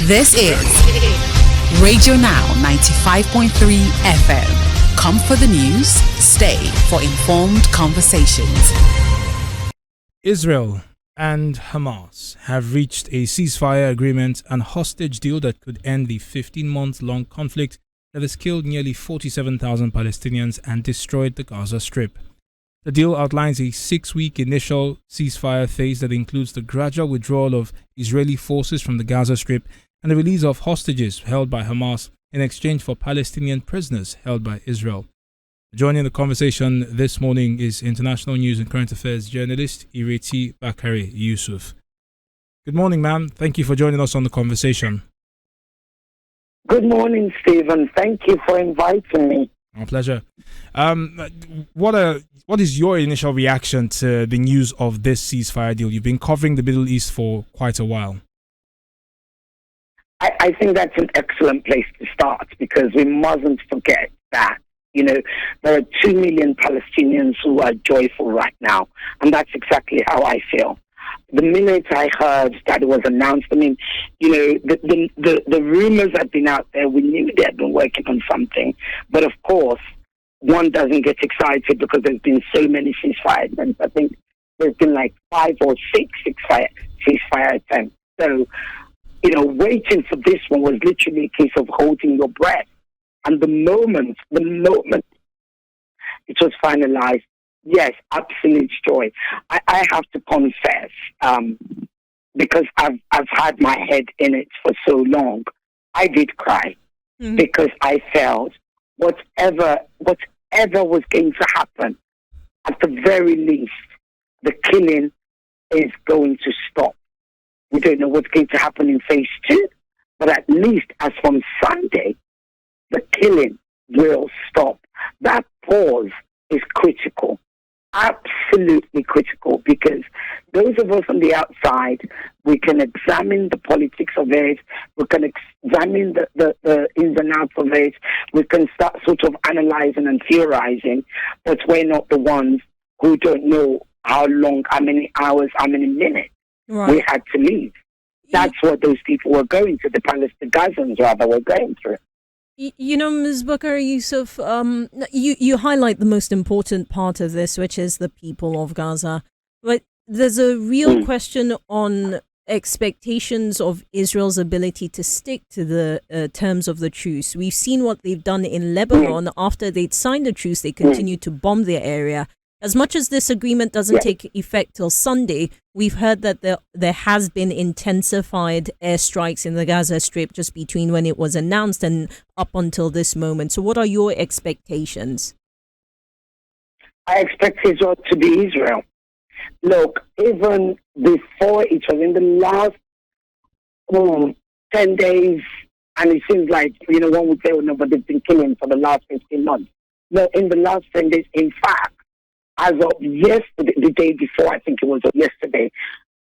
This is Radio Now 95.3 FM. Come for the news, stay for informed conversations. Israel and Hamas have reached a ceasefire agreement and hostage deal that could end the 15-month-long conflict that has killed nearly 47,000 Palestinians and destroyed the Gaza Strip. The deal outlines a 6-week initial ceasefire phase that includes the gradual withdrawal of Israeli forces from the Gaza Strip and the release of hostages held by Hamas in exchange for Palestinian prisoners held by Israel. Joining the conversation this morning is international news and current affairs journalist Ireti Bakare Yusuf. Good morning, ma'am. Thank you for joining us on the conversation. Good morning, Stephen. Thank you for inviting me. Our pleasure. What is your initial reaction to the news of this ceasefire deal? You've been covering the Middle East for quite a while. I think that's an excellent place to start because we mustn't forget that, there are 2 million Palestinians who are joyful right now. And that's exactly how I feel. The minute I heard that it was announced, the rumors had been out there. We knew they had been working on something. But of course, one doesn't get excited because there's been so many ceasefire attempts. I think there's been like 5 or 6 ceasefire attempts. So, waiting for this one was literally a case of holding your breath. And the moment it was finalized, yes, absolute joy. I have to confess, because I've had my head in it for so long, I did cry because I felt whatever was going to happen, at the very least, the killing is going to stop. We don't know what's going to happen in phase 2, but at least as from Sunday, the killing will stop. That pause is critical, absolutely critical, because those of us on the outside, we can examine the politics of it, we can examine the ins and outs of it, we can start sort of analyzing and theorizing, but we're not the ones who don't know how long, how many hours, how many minutes we had to leave. That's what those people were going through, the Gazans rather were going through. Ms. Bakare Yusuf, you highlight the most important part of this, which is the people of Gaza. But there's a real question on expectations of Israel's ability to stick to the terms of the truce. We've seen what they've done in Lebanon. After they'd signed the truce, they continued to bomb their area. As much as this agreement doesn't take effect till Sunday, we've heard that there has been intensified airstrikes in the Gaza Strip just between when it was announced and up until this moment. So what are your expectations? I expect Israel to be Israel. Look, even before it was in the last 10 days, and it seems like, one would say, no, but they've been killing for the last 15 months. No, in the last 10 days, in fact, as of yesterday, the day before, I think it was yesterday,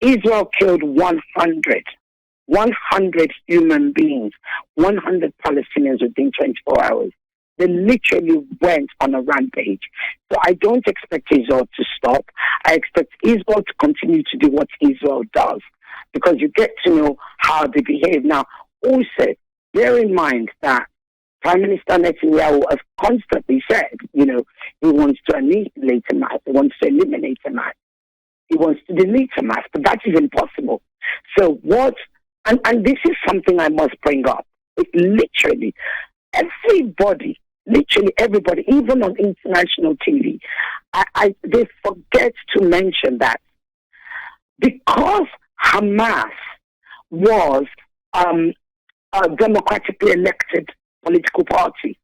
Israel killed 100 human beings, 100 Palestinians within 24 hours. They literally went on a rampage. So I don't expect Israel to stop. I expect Israel to continue to do what Israel does, because you get to know how they behave. Now, also, bear in mind that Prime Minister Netanyahu has constantly said, he wants to annihilate Hamas, he wants to eliminate Hamas, he wants to delete Hamas, but that is impossible. So and this is something I must bring up. Literally everybody, even on international TV, they forget to mention that because Hamas was a democratically elected political party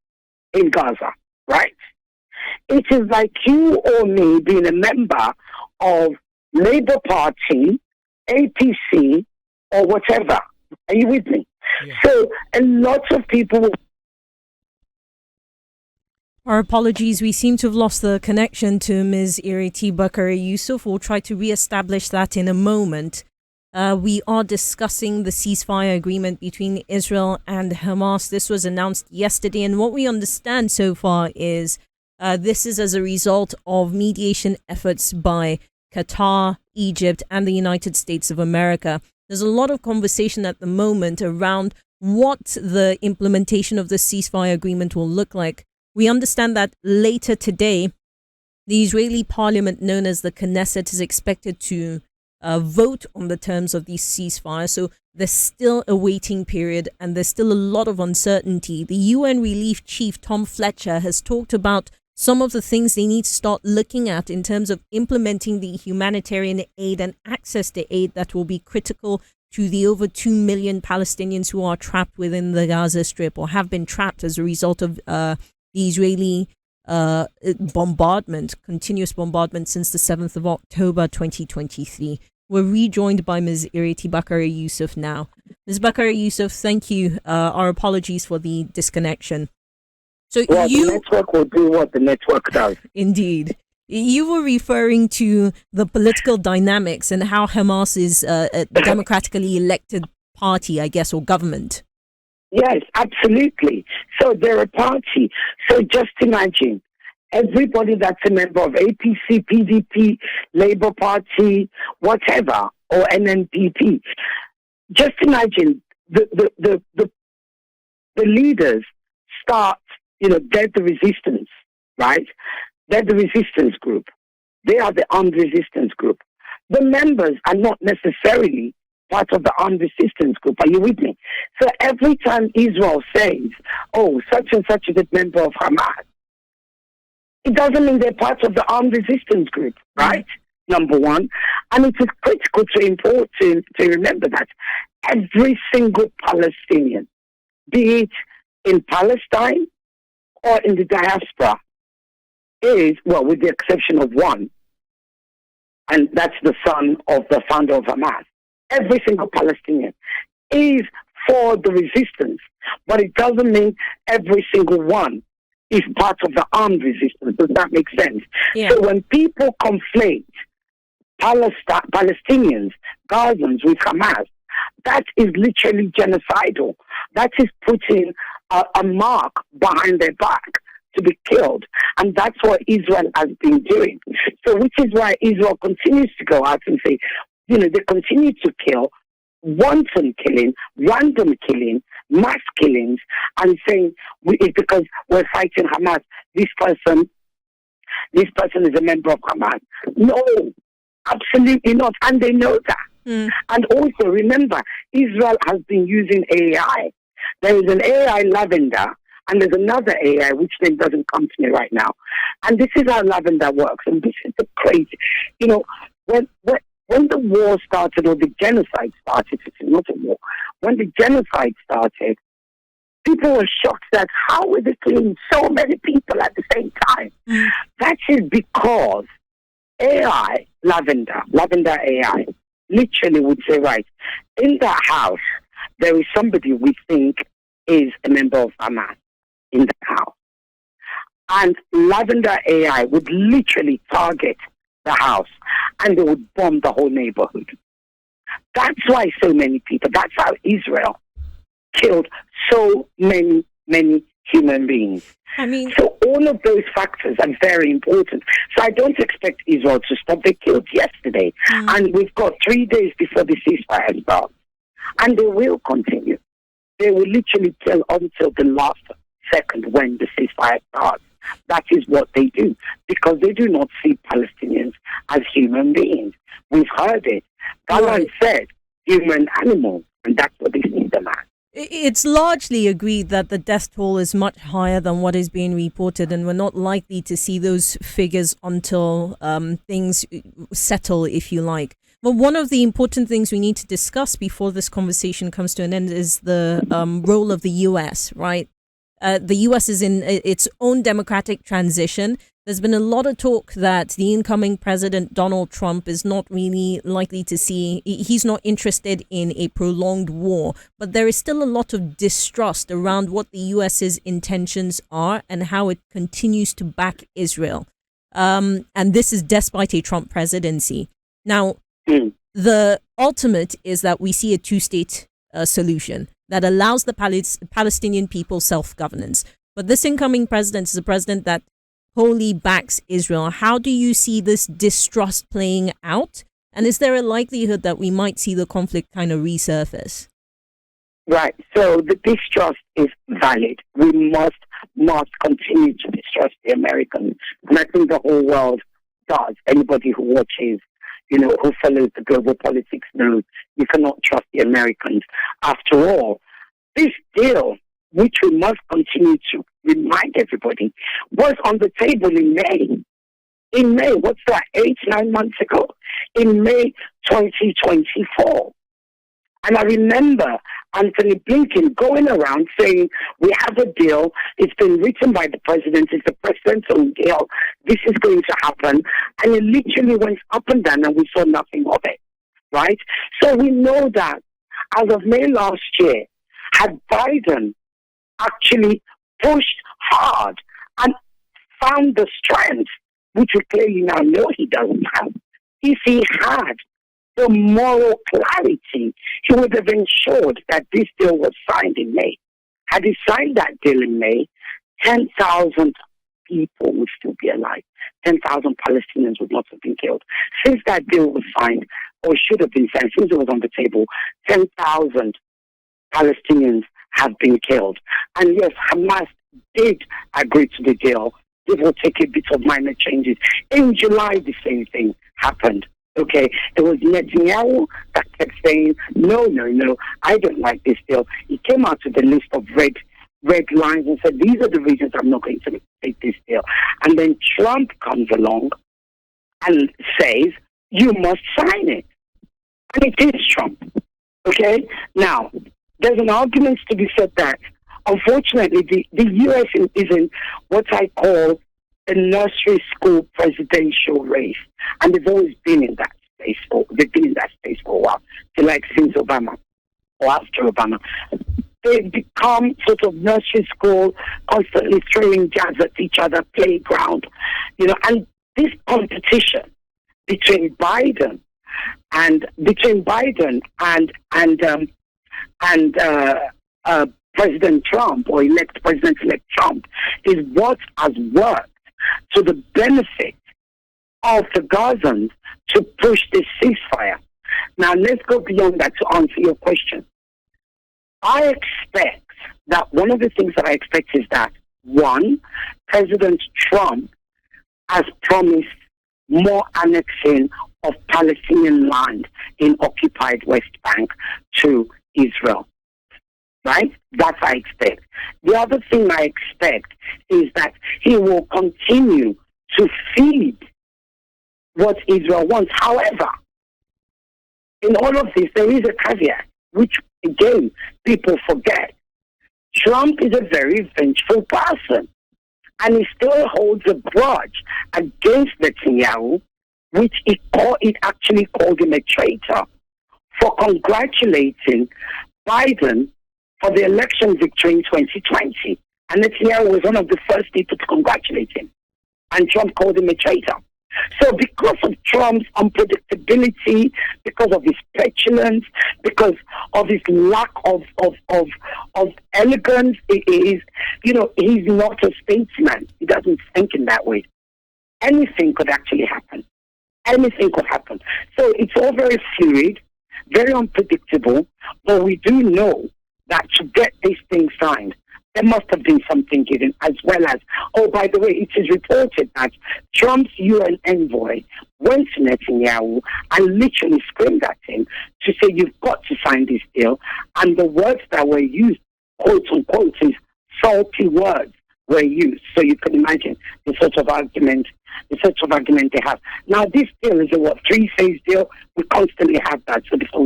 in Gaza, right? It is like you or me being a member of Labour Party, APC, or whatever. Are you with me? Yeah. So a lot of people... Our apologies, we seem to have lost the connection to Ms. Ireti Bakare Yusuf. We'll try to re-establish that in a moment. We are discussing the ceasefire agreement between Israel and Hamas. This was announced yesterday, and what we understand so far is this is as a result of mediation efforts by Qatar, Egypt, and the United States of America. there's a lot of conversation at the moment around what the implementation of the ceasefire agreement will look like. We understand that later today, the Israeli parliament, known as the Knesset, is expected to vote on the terms of the ceasefire. So there's still a waiting period and there's still a lot of uncertainty. The UN Relief Chief, Tom Fletcher, has talked about some of the things they need to start looking at in terms of implementing the humanitarian aid and access to aid that will be critical to the over 2 million Palestinians who are trapped within the Gaza Strip or have been trapped as a result of the Israeli continuous bombardment since the 7th of October 2023. We're rejoined by Ms. Ireti Bakari Yusuf now. Ms. Bakari Yusuf, thank you. Our apologies for the disconnection. So the network will do what the network does. Indeed. You were referring to the political dynamics and how Hamas is a democratically elected party, I guess, or government. Yes, absolutely. So they're a party. So just imagine everybody that's a member of APC, PDP, Labour Party, whatever, or NNPP. Just imagine the leaders start, they're the resistance, right? They're the resistance group. They are the armed resistance group. The members are not necessarily part of the armed resistance group. Are you with me? So every time Israel says, oh, such and such is a member of Hamas, it doesn't mean they're part of the armed resistance group, right? Number one. And it is critical to remember that every single Palestinian, be it in Palestine or in the diaspora, is, well, with the exception of one, and that's the son of the founder of Hamas, every single Palestinian is for the resistance, but it doesn't mean every single one is part of the armed resistance. Does that make sense? Yeah. So when people conflate Palestinians, Gazans with Hamas, that is literally genocidal. That is putting a mark behind their back to be killed. And that's what Israel has been doing. So which is why Israel continues to go out and say, they continue to kill, wanton killing, random killing, mass killings, and saying it's because we're fighting Hamas. This person is a member of Hamas. No, absolutely not. And they know that. And also remember, Israel has been using AI. There is an AI Lavender, and there's another AI, which name doesn't come to me right now. And this is how Lavender works. And this is the crazy. When the war started, or the genocide started, it's not a war. When the genocide started, people were shocked that how were they killing so many people at the same time? That is because AI, Lavender AI, literally would say, right, in that house, there is somebody we think is a member of Hamas in the house. And Lavender AI would literally target the house and they would bomb the whole neighborhood. That's why so many people, that's how Israel killed so many human beings. So all of those factors are very important. So I don't expect Israel to stop. They killed yesterday, and we've got 3 days before the ceasefire starts. And they will continue. They will literally kill until the last second when the ceasefire starts. That is what they do, because they do not see Palestinians as human beings. We've heard it. Galan said human animals, and that's what they see them as. It's largely agreed that the death toll is much higher than what is being reported, and we're not likely to see those figures until things settle, if you like. But one of the important things we need to discuss before this conversation comes to an end is the role of the U.S., right? The U.S. is in its own democratic transition. There's been a lot of talk that the incoming president, Donald Trump, is not really likely to see, he's not interested in a prolonged war. But there is still a lot of distrust around what the U.S.'s intentions are and how it continues to back Israel. And this is despite a Trump presidency. Now, the ultimate is that we see a two-state solution that allows the Palestinian people self-governance. But this incoming president is a president that wholly backs Israel. How do you see this distrust playing out? And is there a likelihood that we might see the conflict kind of resurface? Right. So the distrust is valid. We must continue to distrust the Americans. And I think the whole world does. Anybody who watches, who follows the global politics knows you cannot trust the Americans. After all, this deal, which we must continue to remind everybody, was on the table in May. In May, what's that, 8-9 months ago? In May 2024. And I remember Anthony Blinken going around saying, we have a deal, it's been written by the president, it's the president's own deal, this is going to happen. And it literally went up and down and we saw nothing of it, right? So we know that as of May last year, had Biden actually pushed hard and found the strength, which we clearly now know he doesn't have, if he had the moral clarity, he would have ensured that this deal was signed in May. Had he signed that deal in May, 10,000 people would still be alive. 10,000 Palestinians would not have been killed. Since that deal was signed, or should have been signed, since it was on the table, 10,000 Palestinians have been killed. And yes, Hamas did agree to the deal. It will take a bit of minor changes. In July, the same thing happened. Okay, it was Netanyahu that kept saying, no, I don't like this deal. He came out with a list of red lines and said, these are the reasons I'm not going to take this deal. And then Trump comes along and says, you must sign it. And it is Trump. Okay? Now, there's an argument to be said that, unfortunately, the U.S. is in what I call a nursery school presidential race, and they've always been in that space. They've been in that space for a while, since Obama or after Obama. They've become sort of nursery school, constantly throwing jabs at each other, playground, and this competition between Biden and President Trump, or President-elect Trump, is what has worked to the benefit of the Gazans to push this ceasefire. Now, let's go beyond that to answer your question. I expect that one of the things that I expect is that, one, President Trump has promised more annexing of Palestinian land in occupied West Bank to Israel. Right? That I expect. The other thing I expect is that he will continue to feed what Israel wants. However, in all of this, there is a caveat, which, again, people forget. Trump is a very vengeful person, and he still holds a grudge against Netanyahu, which it actually called him a traitor, for congratulating Biden for the election victory in 2020. And Netanyahu was one of the first people to congratulate him. And Trump called him a traitor. So because of Trump's unpredictability, because of his petulance, because of his lack of elegance, he's not a statesman. He doesn't think in that way. Anything could actually happen. Anything could happen. So it's all very fluid, very unpredictable, but we do know that to get this thing signed, there must have been something given, as well as, by the way, it is reported that Trump's UN envoy went to Netanyahu and literally screamed at him to say, you've got to sign this deal. And the words that were used, quote unquote, is salty words were used. So you can imagine the sort of argument they have. Now, this deal is a 3-phase deal. We constantly have that. So before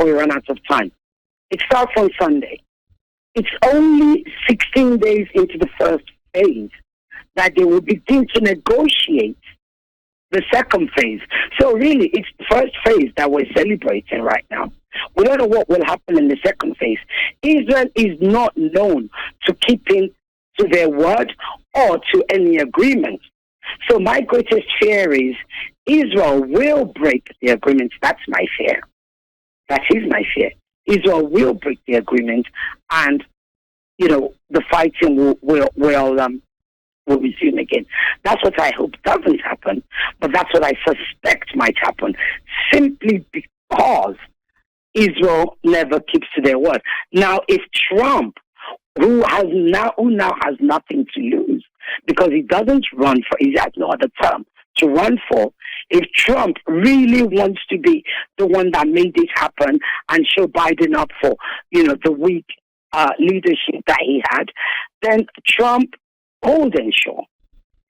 we run out of time. It starts on Sunday. It's only 16 days into the first phase that they will begin to negotiate the second phase. So really, it's the first phase that we're celebrating right now. We don't know what will happen in the second phase. Israel is not known to keeping to their word or to any agreement. So my greatest fear is Israel will break the agreement. That's my fear. That is my fear. Israel will break the agreement, and the fighting will will resume again. That's what I hope doesn't happen, but that's what I suspect might happen, simply because Israel never keeps to their word. Now, if Trump, who now has nothing to lose, because he doesn't run for, he has no other term to run for, if Trump really wants to be the one that made this happen and show Biden up for, the weak leadership that he had, then Trump hold ensure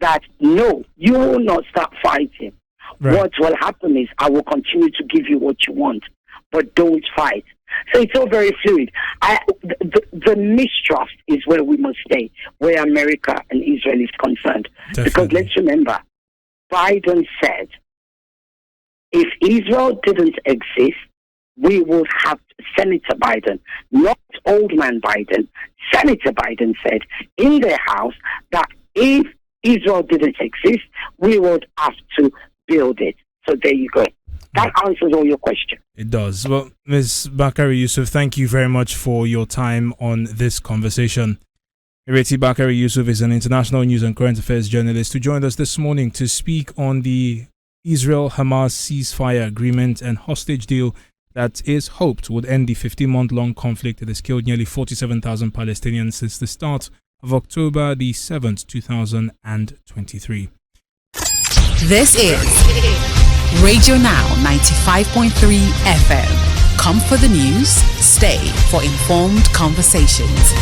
that, no, you will not start fighting. Right. What will happen is I will continue to give you what you want, but don't fight. So it's all very fluid. The mistrust is where we must stay, where America and Israel is concerned. Definitely. Because let's remember, Biden said, if Israel didn't exist, we would have Senator Biden, not old man Biden. Senator Biden said in their house that if Israel didn't exist, we would have to build it. So there you go. That answers all your questions. It does. Well, Ms. Bakari Yusuf, thank you very much for your time on this conversation. Ireti Bakari Yusuf is an international news and current affairs journalist who joined us this morning to speak on the Israel-Hamas ceasefire agreement and hostage deal that is hoped would end the 15-month-long conflict that has killed nearly 47,000 Palestinians since the start of October the 7th, 2023. This is Radio Now 95.3 FM. Come for the news, stay for informed conversations.